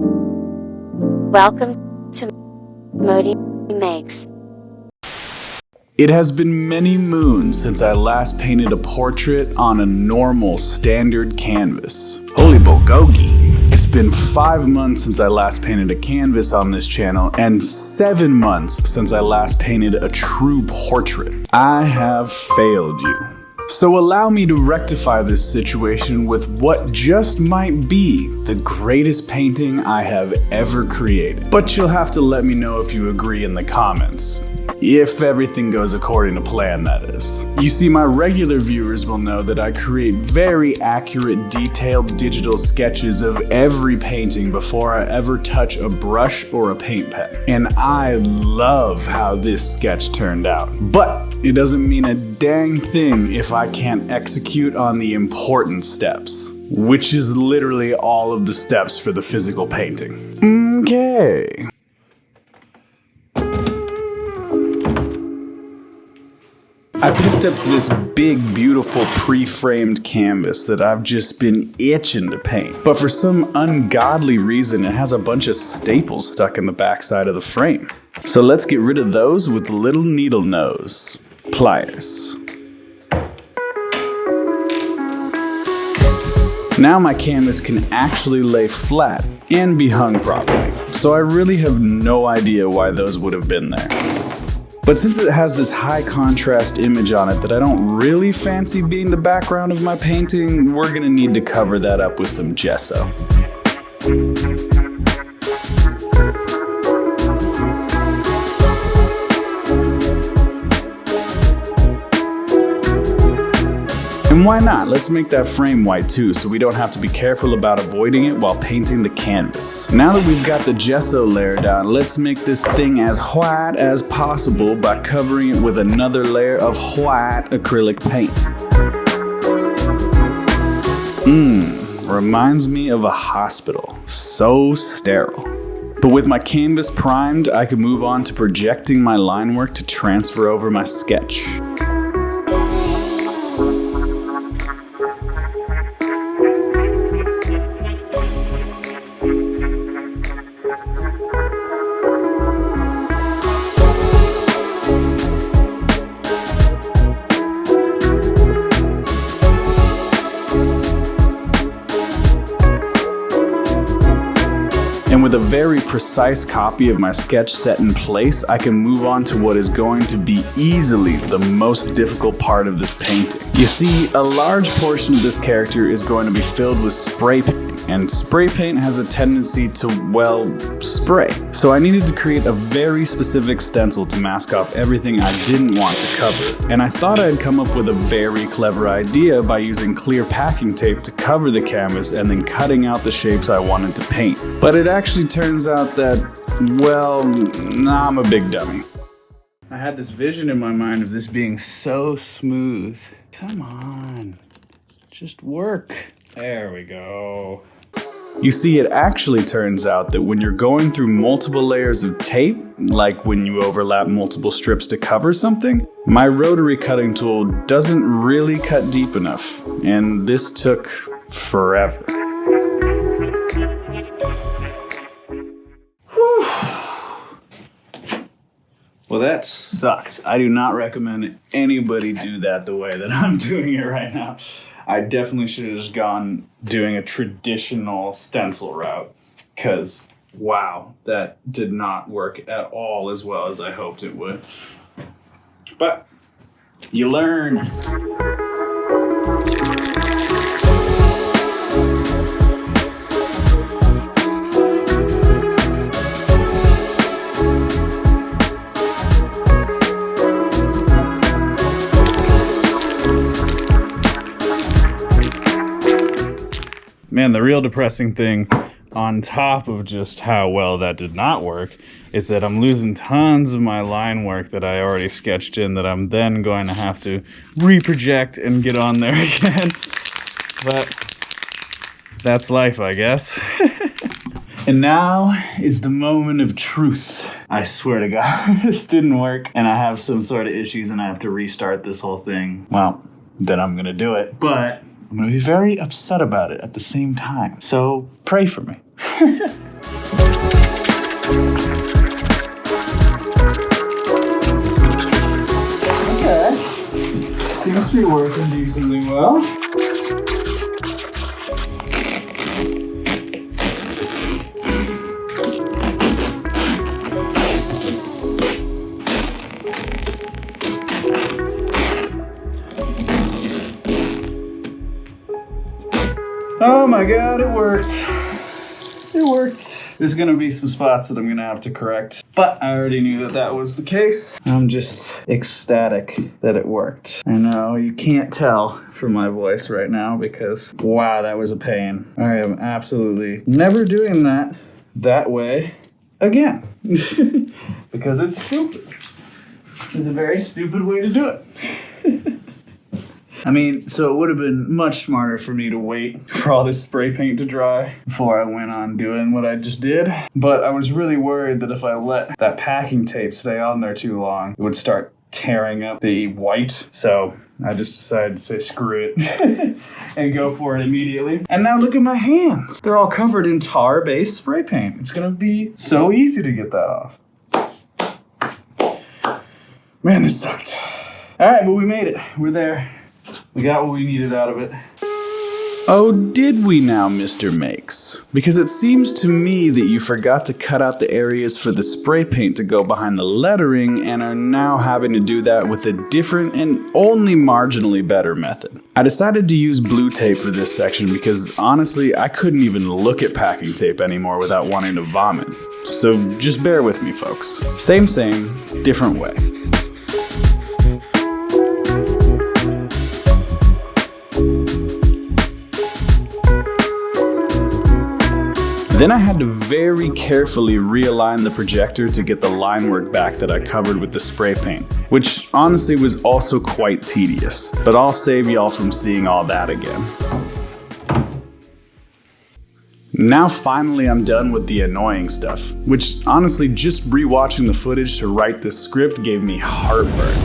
Welcome to modimakes. It has been many moons since I last painted a portrait on a normal standard canvas. Holy bogogi! It's been 5 months since I last painted a canvas on this channel and 7 months since I last painted a true portrait. I have failed you. So allow me to rectify this situation with what just might be the greatest painting I have ever created. But you'll have to let me know if you agree in the comments. If everything goes according to plan, that is. You see, my regular viewers will know that I create very accurate, detailed digital sketches of every painting before I ever touch a brush or a paint pen. And I love how this sketch turned out. But it doesn't mean a dang thing if I can't execute on the important steps, which is literally all of the steps for the physical painting. Okay. I picked up this big, beautiful pre-framed canvas that I've just been itching to paint. But for some ungodly reason, it has a bunch of staples stuck in the backside of the frame. So let's get rid of those with little needle nose pliers. Now my canvas can actually lay flat and be hung properly. So I really have no idea why those would have been there. But since it has this high contrast image on it that I don't really fancy being the background of my painting, we're gonna need to cover that up with some gesso. And why not? Let's make that frame white too, so we don't have to be careful about avoiding it while painting the canvas. Now that we've got the gesso layer down, let's make this thing as white as possible by covering it with another layer of white acrylic paint. Reminds me of a hospital. So sterile. But with my canvas primed, I can move on to projecting my line work to transfer over my sketch. And with a very precise copy of my sketch set in place, I can move on to what is going to be easily the most difficult part of this painting. You see, a large portion of this character is going to be filled with spray paint, and spray paint has a tendency to, well, spray. So I needed to create a very specific stencil to mask off everything I didn't want to cover. And I thought I'd come up with a very clever idea by using clear packing tape to cover the canvas and then cutting out the shapes I wanted to paint. But it actually turns out that, well, I'm a big dummy. I had this vision in my mind of this being so smooth. Come on, just work. There we go. You see, it actually turns out that when you're going through multiple layers of tape, like when you overlap multiple strips to cover something, my rotary cutting tool doesn't really cut deep enough, and this took forever. Whew. Well, that sucked. I do not recommend anybody do that the way that I'm doing it right now. I definitely should have just gone doing a traditional stencil route, because wow, that did not work at all as well as I hoped it would. But you learn. Man, the real depressing thing, on top of just how well that did not work, is that I'm losing tons of my line work that I already sketched in that I'm then going to have to reproject and get on there again. But that's life, I guess. And now is the moment of truth. I swear to God, this didn't work and I have some sort of issues and I have to restart this whole thing. Well, then I'm gonna do it. But I'm gonna be very upset about it at the same time. So pray for me. Okay, seems to be working decently well. Oh my god, it worked. It worked. There's gonna be some spots that I'm gonna have to correct, but I already knew that that was the case. I'm just ecstatic that it worked. I know you can't tell from my voice right now because, wow, that was a pain. I am absolutely never doing that way again. Because it's stupid. It's a very stupid way to do it. I mean, so it would have been much smarter for me to wait for all this spray paint to dry before I went on doing what I just did. But I was really worried that if I let that packing tape stay on there too long, it would start tearing up the white. So I just decided to say screw it and go for it immediately. And now look at my hands. They're all covered in tar-based spray paint. It's gonna be so easy to get that off. Man, this sucked. All right, but we made it. We're there. We got what we needed out of it. Oh, did we now, Mr. Makes? Because it seems to me that you forgot to cut out the areas for the spray paint to go behind the lettering and are now having to do that with a different and only marginally better method. I decided to use blue tape for this section because honestly, I couldn't even look at packing tape anymore without wanting to vomit. So just bear with me, folks. Same, different way. Then I had to very carefully realign the projector to get the line work back that I covered with the spray paint, which honestly was also quite tedious, but I'll save y'all from seeing all that again. Now finally I'm done with the annoying stuff, which honestly just rewatching the footage to write this script gave me heartburn.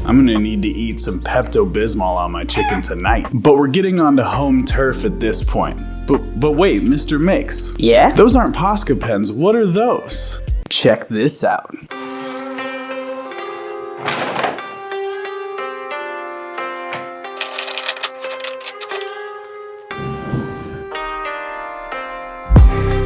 I'm gonna need to eat some Pepto-Bismol on my chicken tonight. But we're getting onto home turf at this point. But wait, Mr. Makes. Yeah? Those aren't Posca pens, what are those? Check this out.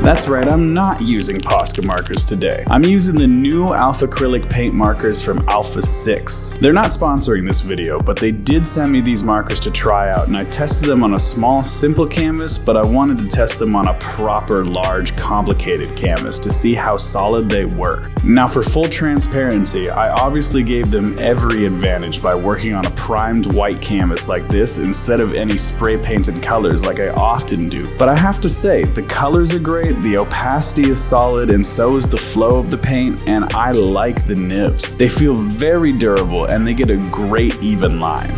That's right, I'm not using Posca markers today. I'm using the new Alpha Acrylic paint markers from Alpha 6. They're not sponsoring this video, but they did send me these markers to try out, and I tested them on a small, simple canvas, but I wanted to test them on a proper, large, complicated canvas to see how solid they were. Now for full transparency, I obviously gave them every advantage by working on a primed white canvas like this instead of any spray painted colors like I often do. But I have to say, the colors are great, the opacity is solid, and so is the flow of the paint, and I like the nibs. They feel very durable and they get a great even line.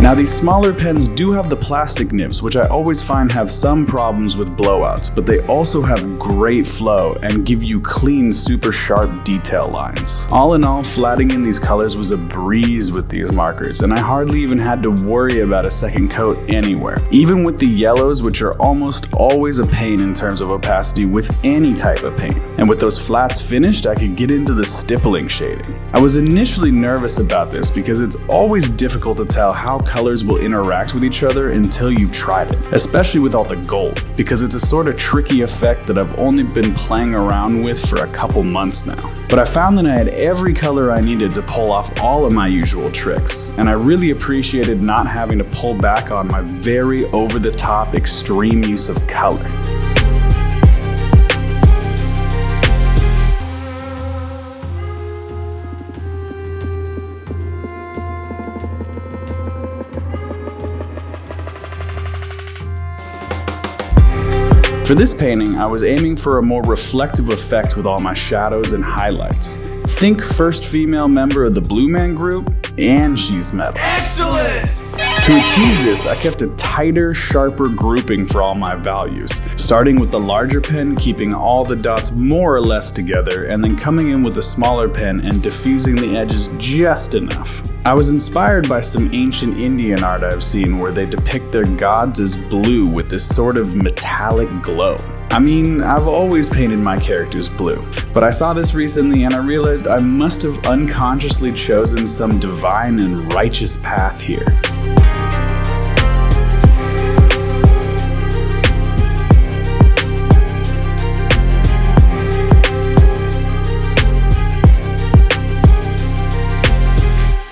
Now these smaller pens do have the plastic nibs, which I always find have some problems with blowouts, but they also have great flow and give you clean, super sharp detail lines. All in all, flatting in these colors was a breeze with these markers, and I hardly even had to worry about a second coat anywhere. Even with the yellows, which are almost always a pain in terms of opacity with any type of paint. And with those flats finished, I could get into the stippling shading. I was initially nervous about this because it's always difficult to tell how colors will interact with each other until you've tried it, especially with all the gold, because it's a sort of tricky effect that I've only been playing around with for a couple months now. But I found that I had every color I needed to pull off all of my usual tricks, and I really appreciated not having to pull back on my very over-the-top extreme use of color. For this painting, I was aiming for a more reflective effect with all my shadows and highlights. Think first female member of the Blue Man Group, and she's metal. Excellent! To achieve this, I kept a tighter, sharper grouping for all my values, starting with the larger pen, keeping all the dots more or less together, and then coming in with a smaller pen and diffusing the edges just enough. I was inspired by some ancient Indian art I've seen where they depict their gods as blue with this sort of metallic glow. I mean, I've always painted my characters blue, but I saw this recently and I realized I must have unconsciously chosen some divine and righteous path here.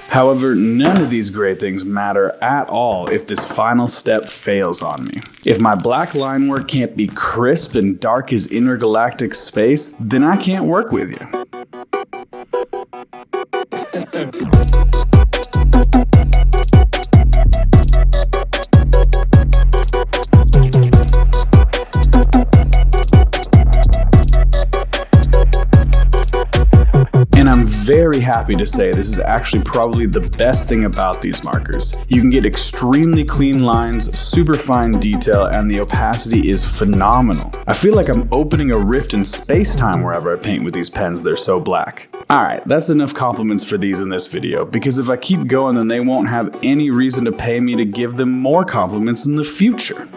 However, none of these great things matter at all if this final step fails on me. If my black line work can't be crisp and dark as intergalactic space, then I can't work with you. And I'm very happy to say this is actually probably the best thing about these markers. You can get extremely clean lines, super fine detail, and the opacity is phenomenal. I feel like I'm opening a rift in space-time wherever I paint with these pens, they're so black. Alright, that's enough compliments for these in this video, because if I keep going then they won't have any reason to pay me to give them more compliments in the future.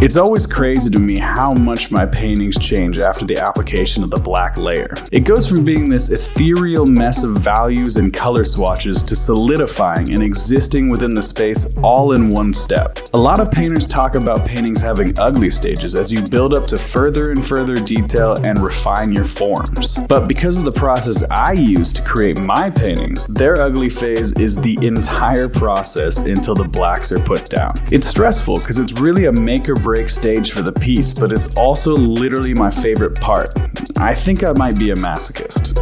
It's always crazy to me how much my paintings change after the application of the black layer. It goes from being this ethereal mess of values and color swatches to solidifying and existing within the space all in one step. A lot of painters talk about paintings having ugly stages as you build up to further and further detail and refine your forms. But because of the process I use to create my paintings, their ugly phase is the entire process until the blacks are put down. It's stressful because it's really a make or break stage for the piece, but it's also literally my favorite part. I think I might be a masochist.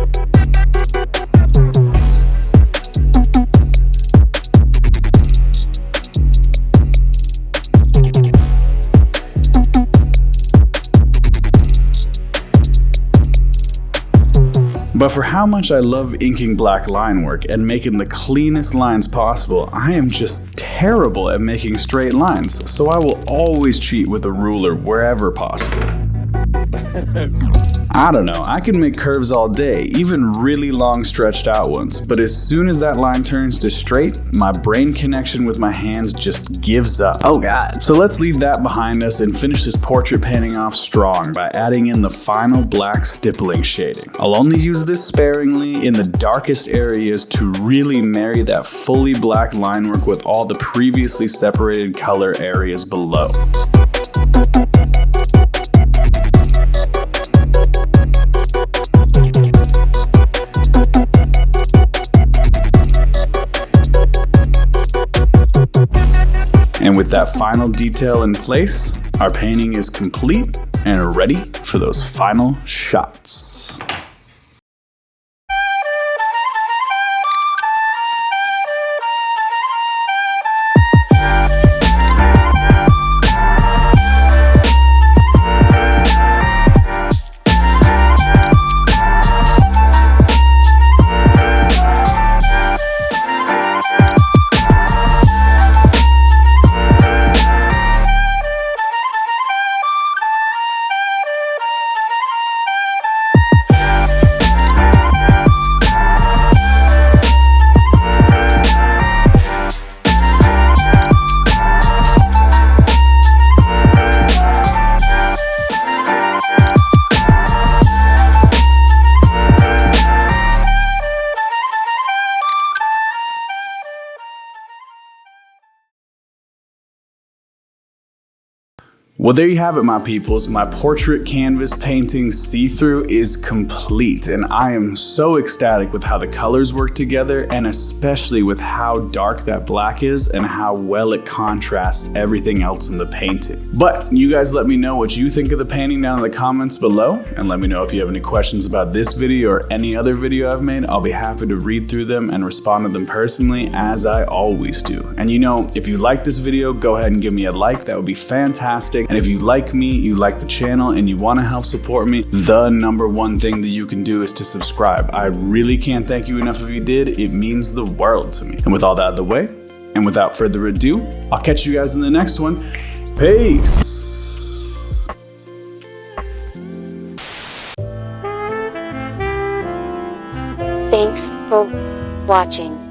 But for how much I love inking black line work and making the cleanest lines possible, I am just terrible at making straight lines, so I will always cheat with a ruler wherever possible. I don't know, I can make curves all day, even really long stretched out ones, but as soon as that line turns to straight, my brain connection with my hands just gives up. Oh god. So let's leave that behind us and finish this portrait painting off strong by adding in the final black stippling shading. I'll only use this sparingly in the darkest areas to really marry that fully black line work with all the previously separated color areas below. And with that final detail in place, our painting is complete and ready for those final shots. Well, there you have it, my peoples. My portrait canvas painting see-through is complete, and I am so ecstatic with how the colors work together, and especially with how dark that black is and how well it contrasts everything else in the painting. But you guys let me know what you think of the painting down in the comments below, and let me know if you have any questions about this video or any other video I've made. I'll be happy to read through them and respond to them personally, as I always do. And you know, if you like this video, go ahead and give me a like. That would be fantastic. And if you like me, you like the channel, and you want to help support me, the number one thing that you can do is to subscribe. I really can't thank you enough if you did. It means the world to me. And with all that out of the way, and without further ado, I'll catch you guys in the next one. Peace! Thanks for watching.